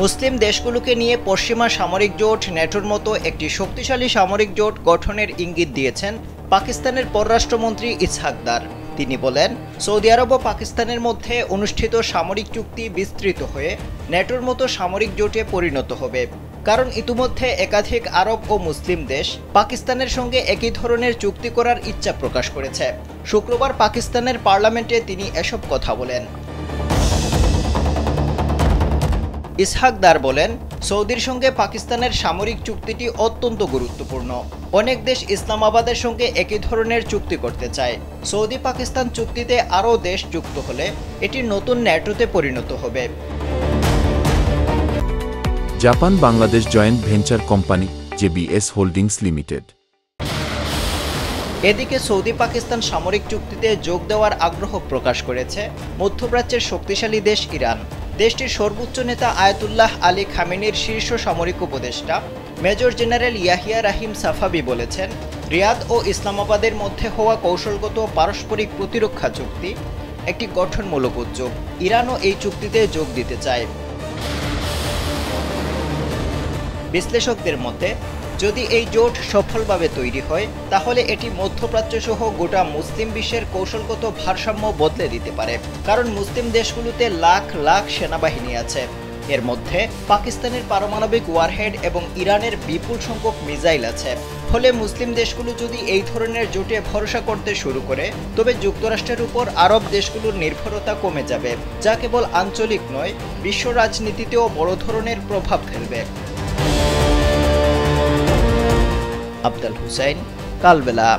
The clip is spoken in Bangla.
মুসলিম দেশগুলোকে নিয়ে পশ্চিমা সামরিক জোট ন্যাটোর মতো একটি শক্তিশালী সামরিক জোট গঠনের ইঙ্গিত দিয়েছেন পাকিস্তানের পররাষ্ট্রমন্ত্রী ইসহাক দার। তিনি বলেন, সৌদি আরব ও পাকিস্তানের মধ্যে অনুষ্ঠিত সামরিক চুক্তি বিস্তৃত হয়ে ন্যাটোর মতো সামরিক জোটে পরিণত হবে, কারণ ইতিমধ্যে একাধিক আরব ও মুসলিম দেশ পাকিস্তানের সঙ্গে একই ধরনের চুক্তি করার ইচ্ছা প্রকাশ করেছে। শুক্রবার পাকিস্তানের পার্লামেন্টে তিনি এসব কথা বলেন। ইসহাক দার বলেন, সৌদির সঙ্গে পাকিস্তানের সামরিক চুক্তিটি অত্যন্ত গুরুত্বপূর্ণ। অনেক দেশ ইসলামাবাদের সঙ্গে একই ধরনের চুক্তি করতে চায়। সৌদি পাকিস্তান চুক্তিতে আরও দেশ যুক্ত হলে এটি নতুন ন্যাটোতে পরিণত হবে। Japan Bangladesh joint venture company JBS holdings limited. এদিকে সৌদি পাকিস্তান সামরিক চুক্তিতে যোগ দেওয়ার আগ্রহ প্রকাশ করেছে মধ্যপ্রাচ্যের শক্তিশালী দেশ ইরান। দেশটির সর্বোচ্চ নেতা আয়াতুল্লাহ আলী খামেনির শীর্ষ সামরিক উপদেষ্টা মেজর জেনারেল ইয়াহিয়া রাহিম সাফাবি বলেছেন, রিয়াদ ও ইসলামাবাদের মধ্যে হওয়া কৌশলগত পারস্পরিক প্রতিরক্ষা চুক্তি একটি গঠনমূলক উদ্যোগ। ইরানও এই চুক্তিতে যোগ দিতে চায়। বিশ্লেষকদের মতে, যদি এই জোট সফলভাবে তৈরি হয় তাহলে এটি মধ্যপ্রাচ্য সহ গোটা মুসলিম বিশ্বের কৌশলগত ভারসাম্য বদলে দিতে পারে, কারণ মুসলিম দেশগুলোতে লাখ লাখ সেনাবাহিনী আছে। এর মধ্যে পাকিস্তানের পারমাণবিক ওয়ারহেড এবং ইরানের বিপুল সংখ্যক মিসাইল আছে। ফলে মুসলিম দেশগুলো যদি এই ধরনের জোটে ভরসা করতে শুরু করে, তবে যুক্তরাষ্ট্রের উপর আরব দেশগুলোর নির্ভরতা কমে যাবে, যা কেবল আঞ্চলিক নয়, বিশ্ব রাজনীতিতেও বড় ধরনের প্রভাব ফেলবে। আফজাল হুসাইন, কালবেলা।